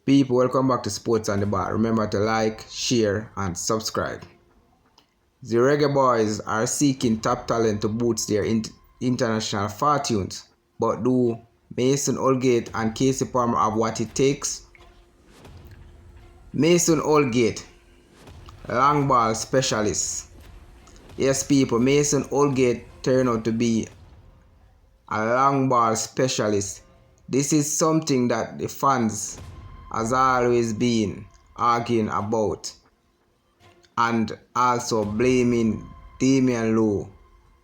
People, welcome back to Sports on the Bar. Remember to like, share, and subscribe. The Reggae Boys are seeking top talent to boost their international fortunes. But do Mason Holgate and Casey Palmer have what it takes? Mason Holgate, long ball specialist. Yes, people, Mason Holgate turned out to be a long ball specialist. This is something that the fans has always been arguing about, and also blaming Damian Lowe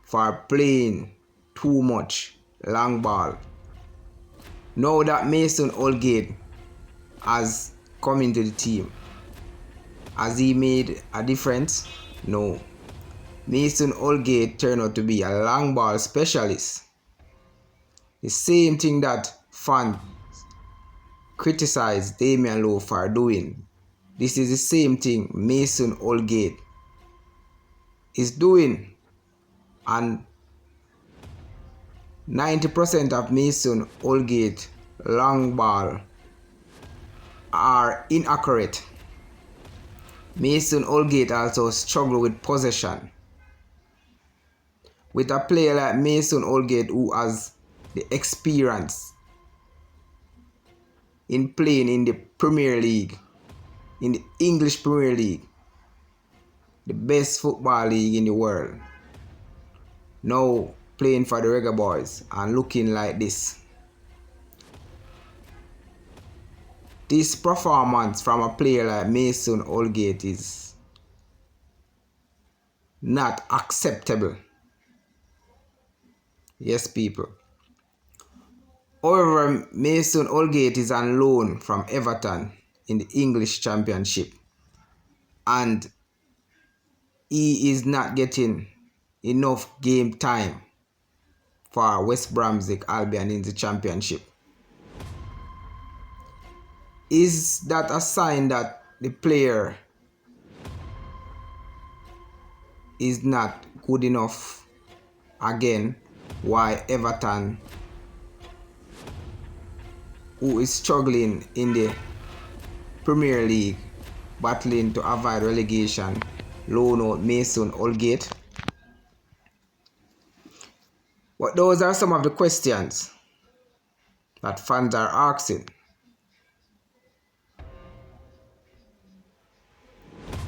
for playing too much long ball. Now that Mason Holgate has come into the team, has he made a difference? No. Mason Holgate turned out to be a long ball specialist. The same thing that fans criticize Damian Lowe for doing. This is the same thing Mason Holgate is doing. And 90% of Mason Holgate long ball are inaccurate. Mason Holgate also struggle with possession. With a player like Mason Holgate, who has the experience in playing in the Premier League, in the English Premier League, the best football league in the world, now playing for the Reggae Boys and looking like this. This performance from a player like Mason Holgate is not acceptable. Yes, people. However, Mason Holgate is on loan from Everton in the English Championship, and he is not getting enough game time for West Bromwich Albion in the Championship. Is that a sign that the player is not good enough? Again, why Everton, who is struggling in the Premier League, battling to avoid relegation, loan out Mason Holgate? But those are some of the questions that fans are asking.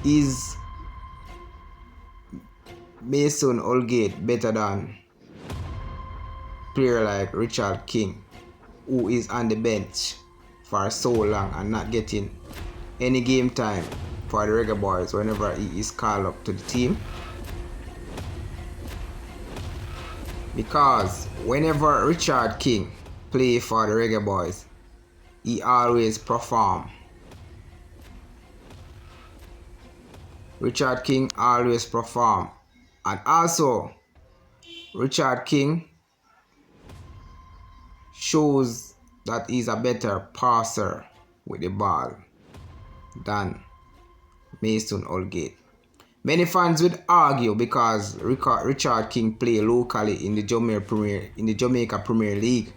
Is Mason Holgate better than a player like Richard King, who is on the bench for so long and not getting any game time for the Reggae Boys whenever he is called up to the team? Because whenever Richard King play for the Reggae Boys, he always perform. Richard King always perform. And also, Richard King shows that he's a better passer with the ball than Mason Holgate. Many fans would argue because Richard King play locally in the Jamaica Premier League.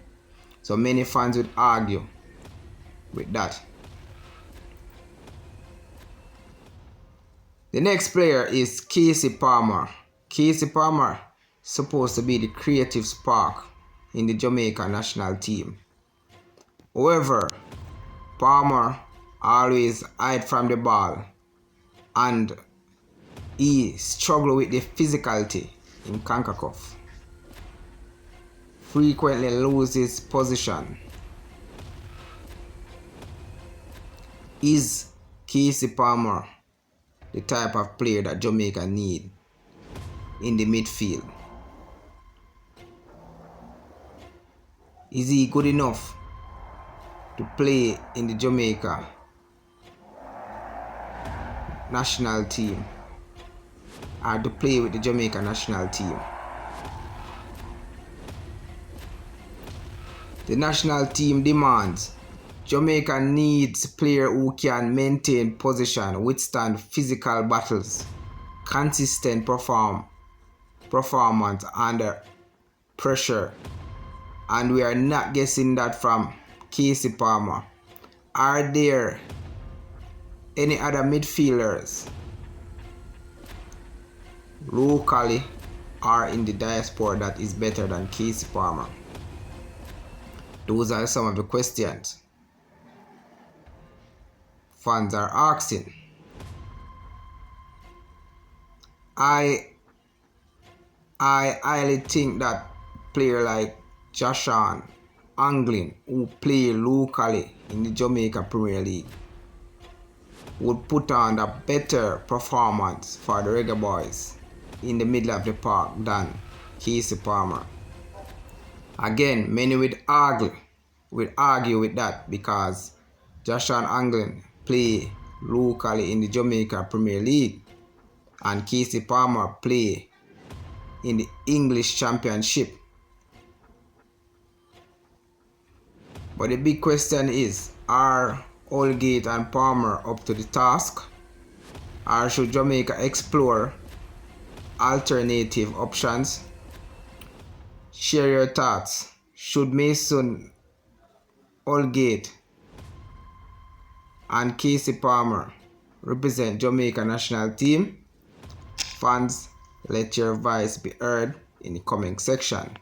So many fans would argue with that. The next player is Casey Palmer. Casey Palmer is supposed to be the creative spark in the Jamaica national team. However, Palmer always hide from the ball, and he struggle with the physicality in CONCACAF. Frequently loses position. Is Casey Palmer the type of player that Jamaica need in the midfield? Is he good enough to play in the Jamaica national team, or to play with the Jamaica national team? The national team demands Jamaica needs a player who can maintain position, withstand physical battles, consistent performance under pressure, and we are not getting that from Casey Palmer. Are there any other midfielders locally or in the diaspora that is better than Casey Palmer? Those are some of the questions fans are asking. I highly think that player like Joshua Anglin, who play locally in the Jamaica Premier League, would put on a better performance for the Reggae Boys in the middle of the park than Casey Palmer. Again, many would argue with that because Joshua Anglin play locally in the Jamaica Premier League and Casey Palmer play in the English Championship. But the big question is, are Holgate and Palmer up to the task? Or should Jamaica explore alternative options? Share your thoughts. Should Mason Holgate and Casey Palmer represent Jamaica national team? Fans, let your voice be heard in the comment section.